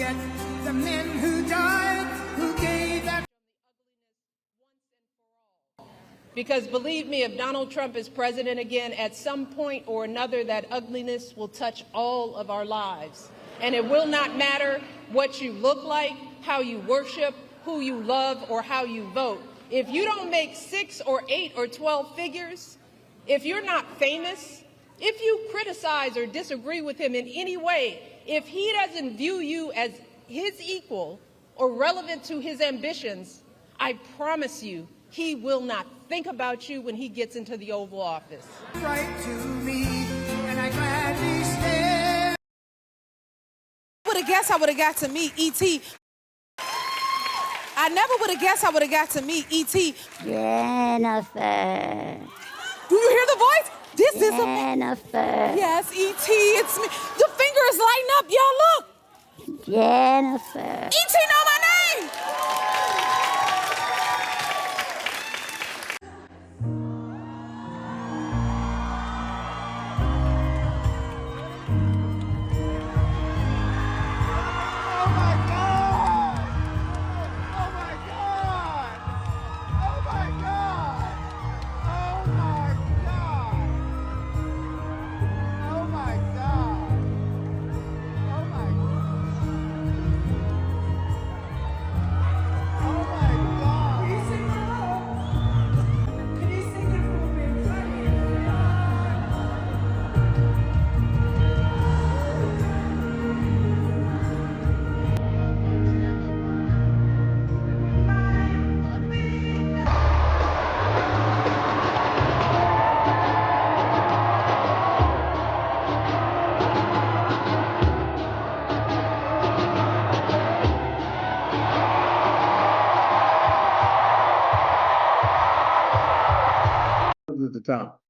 forget the men who died, who gave that. Because believe me, if Donald Trump is president again, at some point or another, that ugliness will touch all of our lives. And it will not matter what you look like, how you worship, who you love, or how you vote. If you don't make 6 or 8 or 12 figures, if you're not famous, if you criticize or disagree with him in any way, if he doesn't view you as his equal or relevant to his ambitions, I promise you, he will not think about you when he gets into the Oval Office. Right to me, and I gladly stare. I guess I would have got to meet E.T. I never would have guessed I would have got to meet E.T. Jennifer. Do you hear the voice? This is a Jennifer. Yes, E.T. It's me. The finger is lighting up. Y'all look. Jennifer. E.T. know my name. At the top.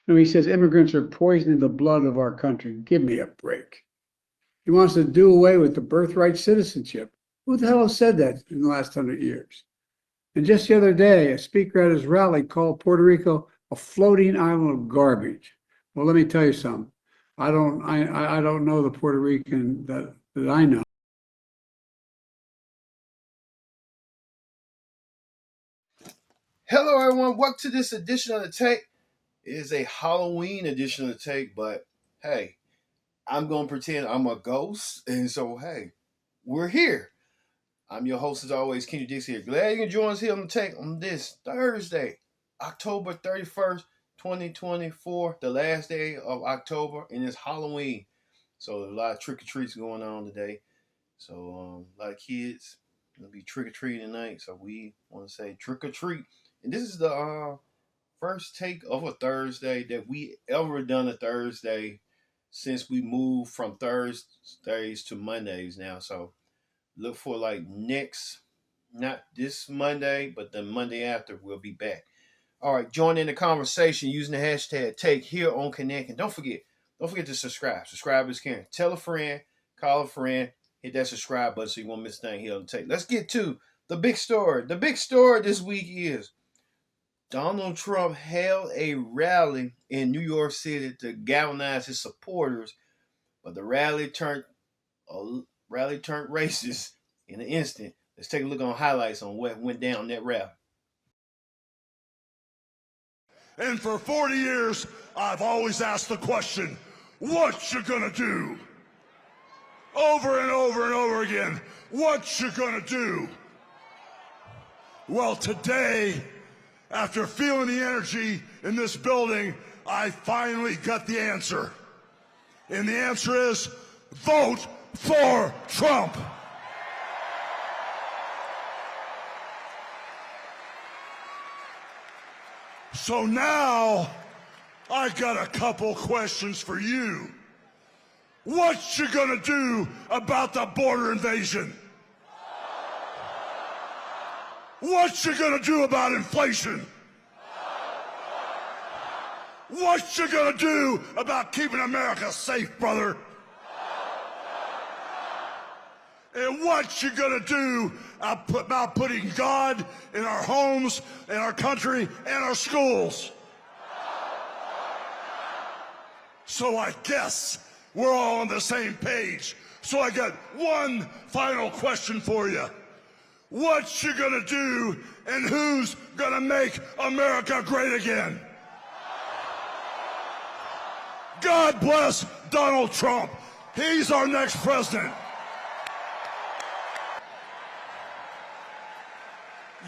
And he says immigrants are poisoning the blood of our country. Give me a break. He wants to do away with the birthright citizenship. Who the hell has said that in the last 100 years? And just the other day, a speaker at his rally called Puerto Rico a floating island of garbage. Well, let me tell you something. I don't know the Puerto Rican that I know. Hello, everyone. Welcome to this edition of The Take. It is a Halloween edition of The Take, but hey, I'm going to pretend I'm a ghost. And so, hey, we're here. I'm your host, as always, Kenny Dix here. Glad you can join us here on The Take on this Thursday, October 31st, 2024, the last day of October, and it's Halloween. So, there's a lot of trick-or-treats going on today. So, a lot of kids will be trick-or-treating tonight. So, we want to say trick-or-treat. And this is the first take of a Thursday that we ever done a Thursday since we moved from Thursdays to Mondays now. So look for like next, not this Monday, but the Monday after, we'll be back. All right, join in the conversation using the hashtag Take here on Connect. And don't forget to subscribe. Subscribe is caring. Tell a friend, call a friend, hit that subscribe button so you won't miss a thing here on the Take. Let's get to the big story. The big story this week is Donald Trump held a rally in New York City to galvanize his supporters, but the rally turned racist in an instant. Let's take a look on highlights on what went down that rally. And for 40 years, I've always asked the question, what you gonna do? Over and over and over again, what you gonna do? Well, today, after feeling the energy in this building, I finally got the answer. And the answer is, vote for Trump. So now, I got a couple questions for you. What you gonna do about the border invasion? What you gonna do about inflation? What you gonna do about keeping America safe, brother? And what you gonna do about putting God in our homes, in our country, and our schools? So I guess we're all on the same page. So I got one final question for you. What you gonna do and who's gonna make America great again? God bless Donald Trump. He's our next president.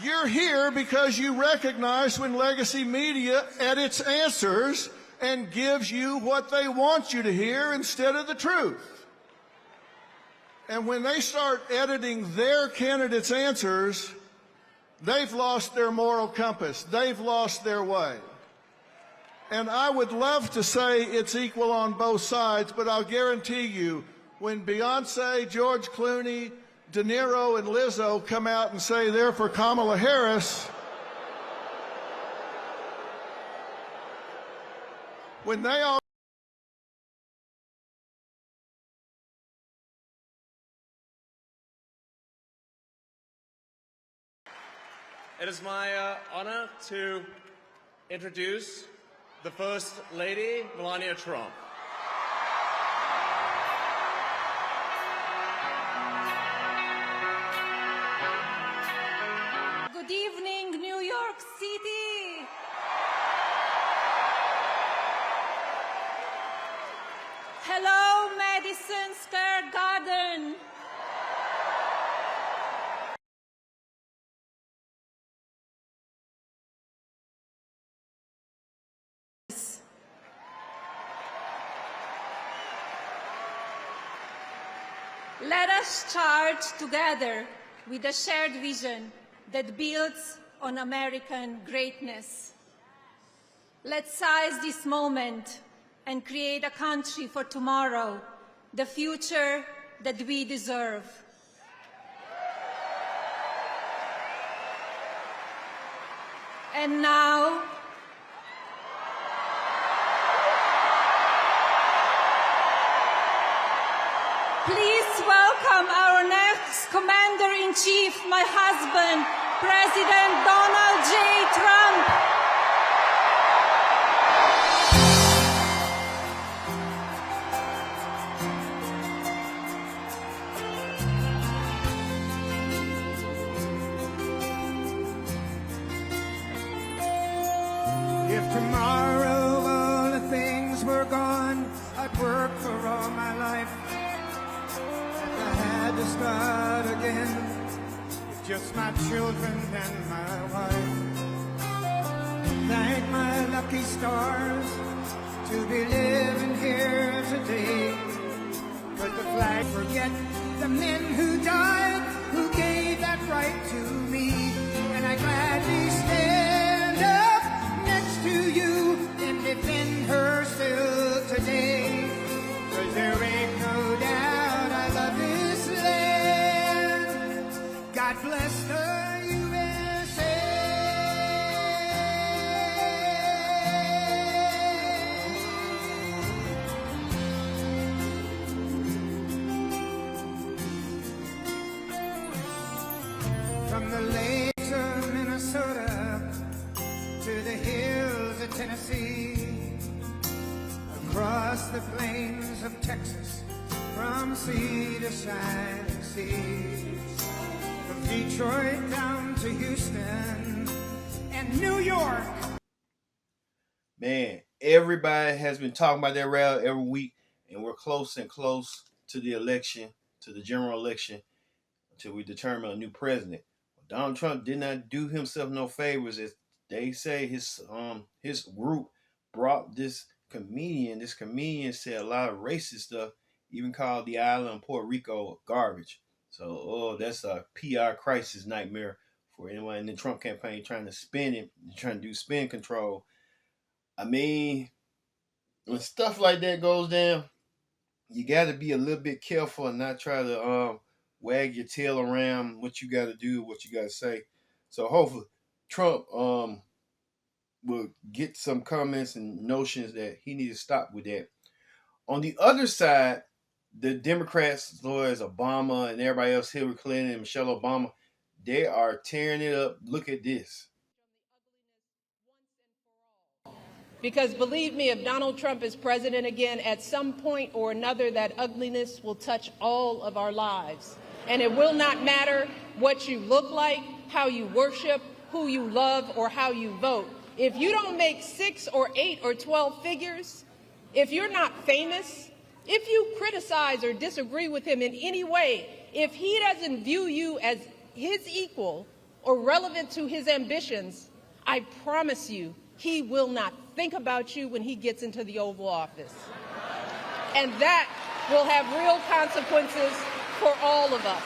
You're here because you recognize when legacy media edits answers and gives you what they want you to hear instead of the truth. And when they start editing their candidates' answers, they've lost their moral compass. They've lost their way. And I would love to say it's equal on both sides, but I'll guarantee you, when Beyonce, George Clooney, De Niro, and Lizzo come out and say they're for Kamala Harris, when they all It is my honor to introduce the First Lady, Melania Trump. Good evening, New York City. Hello, Madison Square Garden. Let us charge together with a shared vision that builds on American greatness. Let's seize this moment and create a country for tomorrow, the future that we deserve. And now, please welcome our next Commander-in-Chief, my husband, President Donald J. Trump. If tomorrow all the things were gone, I'd work for all my life. If I had to start again with just my children and my wife. Thank my lucky stars to be living here today. But the flag forget the men who died, who gave that right to me. And I gladly stand up next to you and defend her still today. 'Cause there ain't no doubt I love this land. God bless the USA. From the lakes of Minnesota to the hills of Tennessee, across the plains of Texas, from sea to shining sea, from Detroit down to Houston and New York. Man, everybody has been talking about that rally every week, and we're close and close to the election, to the general election, until we determine a new president. Donald Trump did not do himself no favors, as they say. His group brought this comedian. This comedian said a lot of racist stuff, even called the island of Puerto Rico garbage. So, that's a PR crisis nightmare for anyone in the Trump campaign trying to spin it, trying to do spin control. I mean, when stuff like that goes down, you got to be a little bit careful and not try to wag your tail around what you got to do, what you got to say. So hopefully Trump will get some comments and notions that he needs to stop with that. On the other side, the Democrats, as Obama and everybody else, Hillary Clinton and Michelle Obama, they are tearing it up. Look at this. Because believe me, if Donald Trump is president again, at some point or another, that ugliness will touch all of our lives. And it will not matter what you look like, how you worship, who you love, or how you vote. If you don't make 6 or 8 or 12 figures, if you're not famous, if you criticize or disagree with him in any way, if he doesn't view you as his equal or relevant to his ambitions, I promise you, he will not think about you when he gets into the Oval Office. And that will have real consequences for all of us.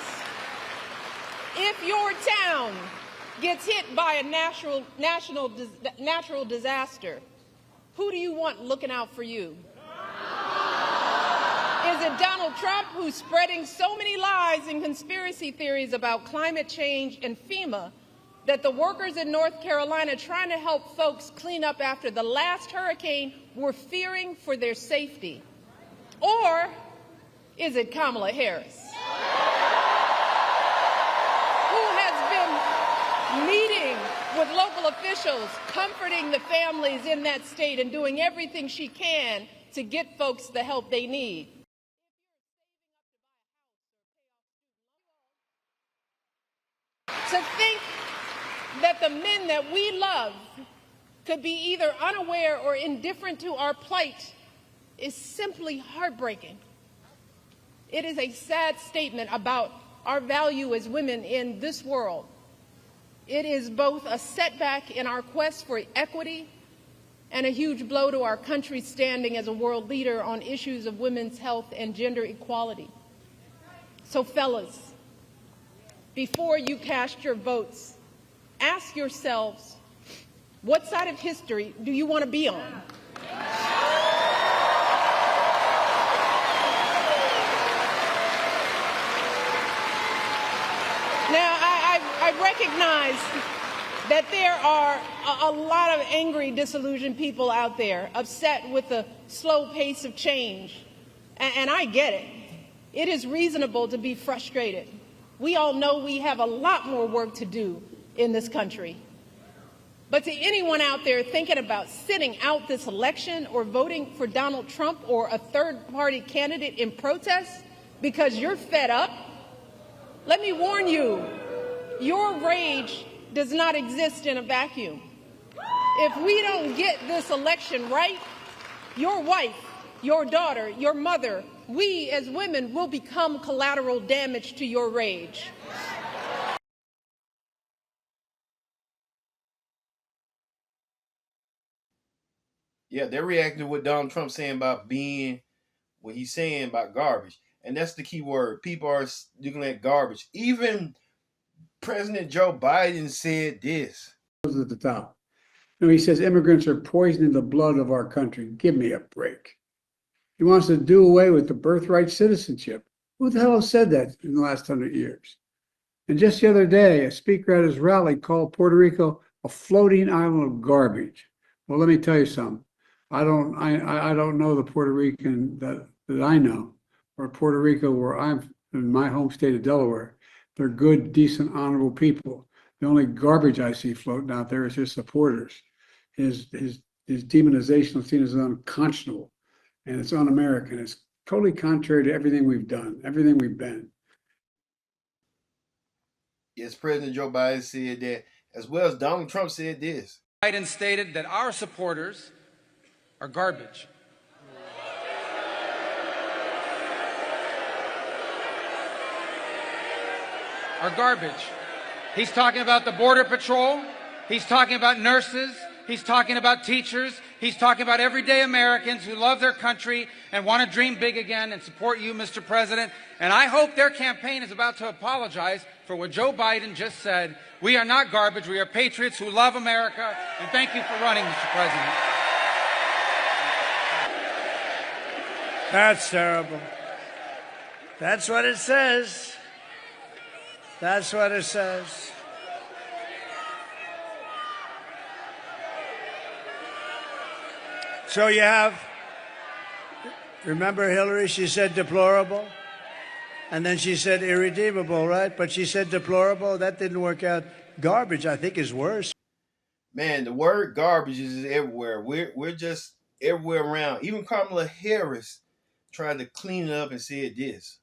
If your town gets hit by a natural disaster, who do you want looking out for you? Is it Donald Trump, who's spreading so many lies and conspiracy theories about climate change and FEMA that the workers in North Carolina trying to help folks clean up after the last hurricane were fearing for their safety? Or is it Kamala Harris, who has been meeting with local officials, comforting the families in that state and doing everything she can to get folks the help they need? To think that the men that we love could be either unaware or indifferent to our plight is simply heartbreaking. It is a sad statement about our value as women in this world. It is both a setback in our quest for equity and a huge blow to our country's standing as a world leader on issues of women's health and gender equality. So fellas, before you cast your votes, ask yourselves, what side of history do you want to be on? Now, I recognize that there are a lot of angry, disillusioned people out there, upset with the slow pace of change. And I get it. It is reasonable to be frustrated. We all know we have a lot more work to do in this country. But to anyone out there thinking about sitting out this election or voting for Donald Trump or a third-party candidate in protest because you're fed up, let me warn you, your rage does not exist in a vacuum. If we don't get this election right, your wife, your daughter, your mother, we as women will become collateral damage to your rage. Yeah, they're reacting to what Donald Trump's saying about being, what he's saying about garbage. And that's the key word. People are looking at garbage. Even President Joe Biden said this. At the top. He says immigrants are poisoning the blood of our country. Give me a break. He wants to do away with the birthright citizenship. Who the hell has said that in the last 100 years? And just the other day, a speaker at his rally called Puerto Rico a floating island of garbage. Well, let me tell you something. I don't know the Puerto Rican that I know, or Puerto Rico where I'm in my home state of Delaware. They're good, decent, honorable people. The only garbage I see floating out there is his supporters. His demonization is seen as unconscionable, and it's un-American. It's totally contrary to everything we've done, everything we've been. Yes, President Joe Biden said that, as well as Donald Trump said this. Biden stated that our supporters are garbage. Are garbage. He's talking about the Border Patrol. He's talking about nurses. He's talking about teachers. He's talking about everyday Americans who love their country and want to dream big again and support you, Mr. President. And I hope their campaign is about to apologize for what Joe Biden just said. We are not garbage. We are patriots who love America. And thank you for running, Mr. President. That's terrible. That's what it says. That's what it says. So you have, remember Hillary, she said deplorable, and then she said irredeemable, right? But she said deplorable, that didn't work out. Garbage, I think, is worse. Man, the word garbage is everywhere. We're just everywhere around. Even Kamala Harris tried to clean it up and said this.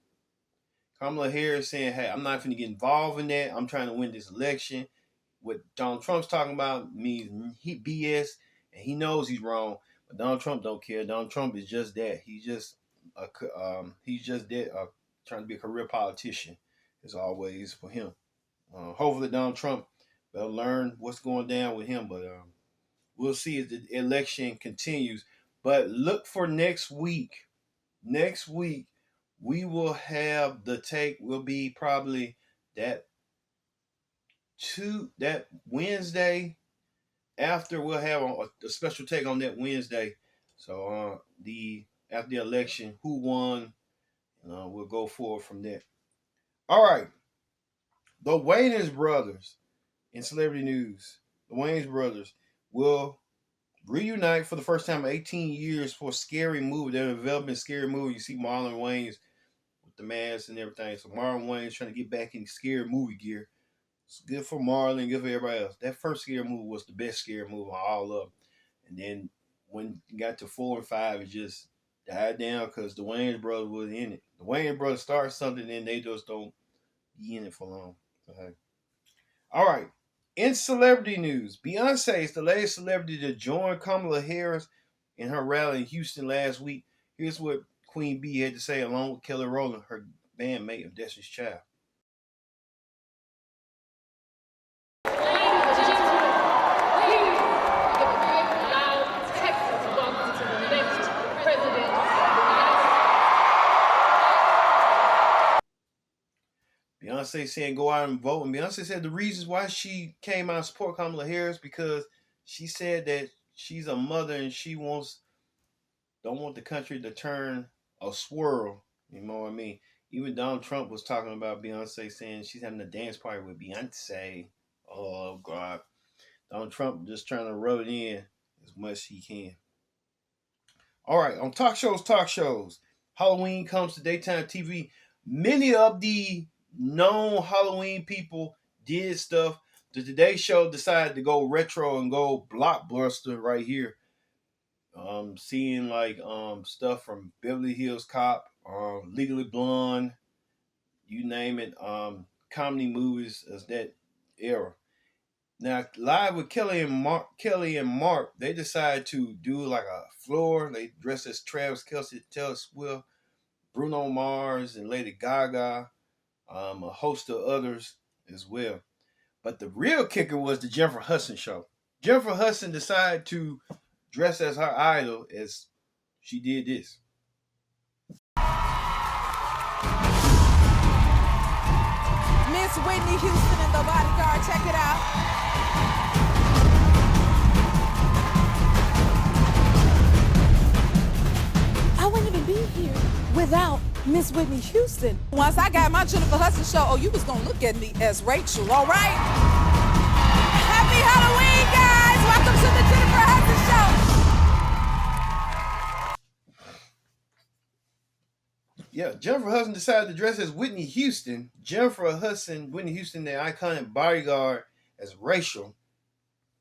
Kamala Harris saying, hey, I'm not going to get involved in that. I'm trying to win this election. What Donald Trump's talking about means he BS, and he knows he's wrong. But Donald Trump don't care. Donald Trump is just that. He's just that, trying to be a career politician, as always for him. Hopefully Donald Trump will learn what's going down with him, but we'll see as the election continues. But look for next week. Next week, we will have the take. Will be probably that Wednesday after. We'll have a special take on that Wednesday. So after the election, who won? We'll go forward from there. All right, the Wayans brothers in celebrity news. The Wayans brothers will reunite for the first time in 18 years for a scary movie. They're developing a scary movie. You see Marlon Wayans with the mask and everything. So Marlon Wayans trying to get back in scary movie gear. It's good for Marlon, good for everybody else. That first scary movie was the best scary movie of all of them. And then when you got to 4 and 5, it just died down because the Wayans brothers was in it. The Wayans brothers start something, and they just don't be in it for long. Okay. All right. In celebrity news, Beyonce is the latest celebrity to join Kamala Harris in her rally in Houston last week. Here's what Queen B had to say along with Kelly Rowland, her bandmate of Destiny's Child. Beyonce saying go out and vote. And Beyonce said the reasons why she came out and support Kamala Harris because she said that she's a mother and she don't want the country to turn a swirl. You know what I mean? Even Donald Trump was talking about Beyonce saying she's having a dance party with Beyonce. Oh God. Donald Trump just trying to rub it in as much as he can. All right, on talk shows. Halloween comes to daytime TV. Many of the known Halloween people did stuff. The Today Show decided to go retro and go blockbuster right here. Seeing like stuff from Beverly Hills Cop, Legally Blonde, you name it, comedy movies as that era. Now, live with Kelly and Mark, they decided to do like a floor. They dressed as Travis Kelce, Taylor Swift, Bruno Mars, and Lady Gaga, a host of others as well. But the real kicker was the Jennifer Hudson show. Jennifer Hudson decided to dress as her idol as she did this. Miss Whitney Houston and the Bodyguard, check it out. I wouldn't even be here without Miss Whitney Houston. Once I got my Jennifer Hudson show, oh, you was gonna look at me as Rachel, all right? Happy Halloween, guys! Welcome to the Jennifer Hudson show. Yeah, Jennifer Hudson decided to dress as Whitney Houston. Whitney Houston, the iconic Bodyguard, as Rachel.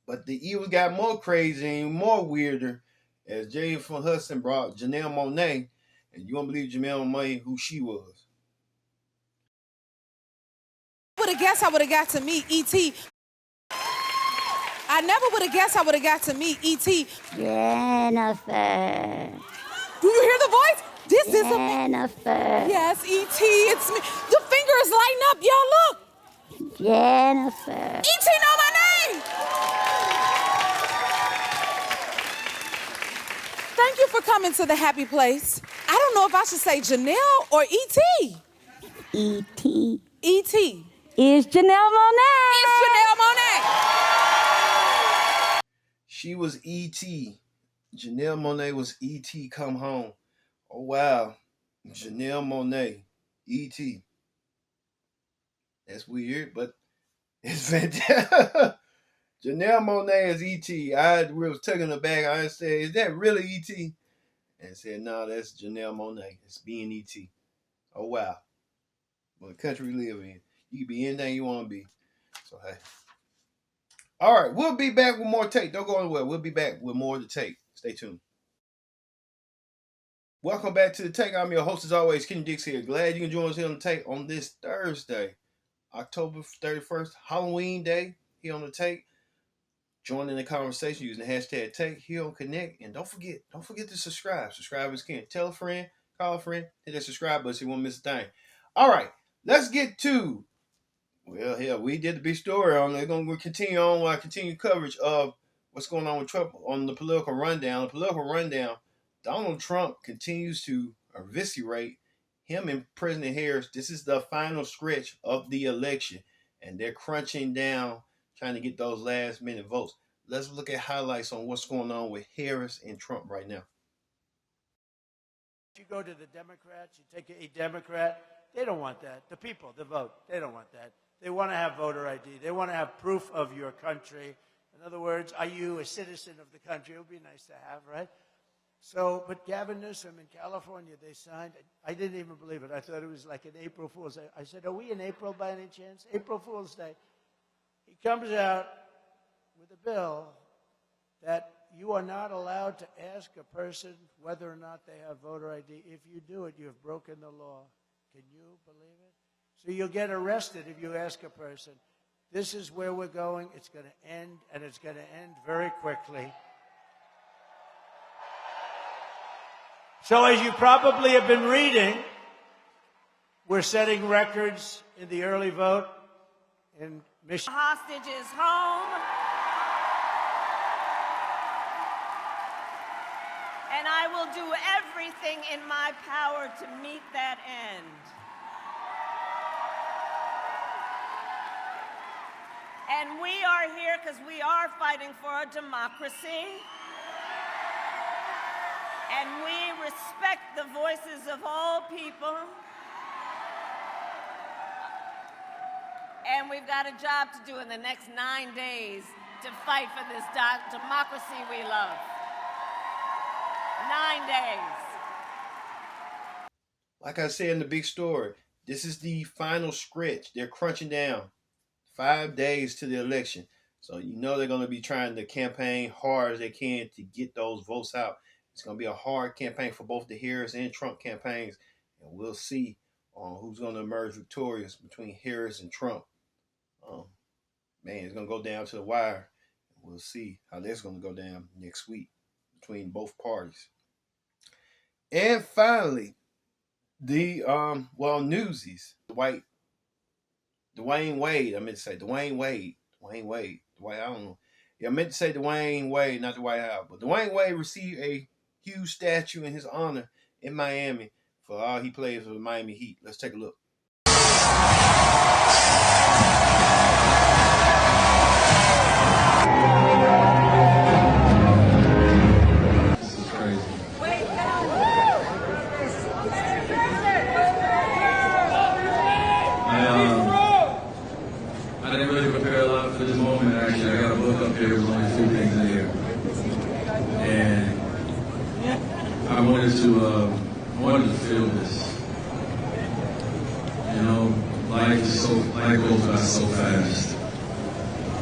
But the evil got more crazy and more weirder as Jennifer Hudson brought Janelle Monáe, and you won't believe Janelle Monáe who she was. I would have guessed I would have got to meet E.T. I never would have guessed I would have got to meet E.T. Jennifer. Do you hear the voice? This is Jennifer. Yes, E.T., it's me. The finger is lighting up, y'all, look. Jennifer. E.T. know my name. Thank you for coming to the happy place. I don't know if I should say Janelle or E.T. E.T. E.T. is Janelle Monáe. It's Janelle Monáe. She was E.T. Janelle Monáe was E.T. come home. Oh, wow. Janelle Monáe, E.T. That's weird, but it's fantastic. Janelle Monáe is E.T. I was taking her back. I said, is that really E.T.? And said, no, that's Janelle Monáe. It's being E.T. Oh, wow. Well, the country we live in. You can be anything you want to be. So, hey. All right, we'll be back with more take. Don't go anywhere. We'll be back with more to take. Stay tuned. Welcome back to the take. I'm your host as always, Kenny Dix here. Glad you can join us here on the take on this Thursday, October 31st, Halloween day. Here on the take. Join in the conversation using the hashtag take here on Connect. And don't forget to subscribe. Subscribe is king. Tell a friend, call a friend, hit that subscribe button so you won't miss a thing. All right, let's get to, well, hell, we did the big story on. They're going to continue on with our continued coverage of what's going on with Trump on the political rundown. The political rundown, Donald Trump continues to eviscerate him and President Harris. This is the final stretch of the election, and they're crunching down, trying to get those last minute votes. Let's look at highlights on what's going on with Harris and Trump right now. You go to the Democrats, you take a Democrat, they don't want that. The people, the vote, they don't want that. They want to have voter ID. They want to have proof of your country. In other words, are you a citizen of the country? It would be nice to have, right? So, but Gavin Newsom in California, they signed, I didn't even believe it. I thought it was like an April Fool's Day. I said, are we in April by any chance? April Fool's Day. He comes out with a bill that you are not allowed to ask a person whether or not they have voter ID. If you do it, you have broken the law. Can you believe it? So you'll get arrested if you ask a person. This is where we're going. It's going to end, and it's going to end very quickly. So as you probably have been reading, we're setting records in the early vote in Michigan. Hostage is home. And I will do everything in my power to meet that end. And we are here because we are fighting for a democracy. And we respect the voices of all people. And we've got a job to do in the next 9 days to fight for this democracy we love. 9 days. Like I said in the big story, this is the final stretch. They're crunching down 5 days to the election. So you know they're going to be trying to campaign hard as they can to get those votes out. It's going to be a hard campaign for both the Harris and Trump campaigns. And we'll see who's going to emerge victorious between Harris and Trump. Man, it's going to go down to the wire. We'll see how that's going to go down next week between both parties. And finally, the newsies, Dwyane Wade. I meant to say Dwyane Wade. I don't know. Yeah, I meant to say Dwyane Wade, not Dwight Howard. But Dwyane Wade received a huge statue in his honor in Miami for all he plays for the Miami Heat. Let's take a look. This is crazy. I didn't really prepare a lot for this moment, actually. I got a book up here. There's only a few things in here. And I wanted to feel this. You know, life goes by so fast.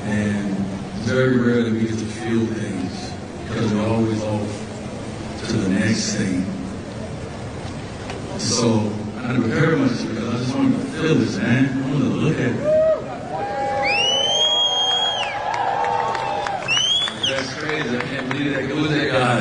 And it's very rare that we get to feel things because we're always off to the next thing. So I didn't prepare much because I just wanted to feel this, man. I wanted to look at it. That's crazy. I can't believe that. Who was that guy?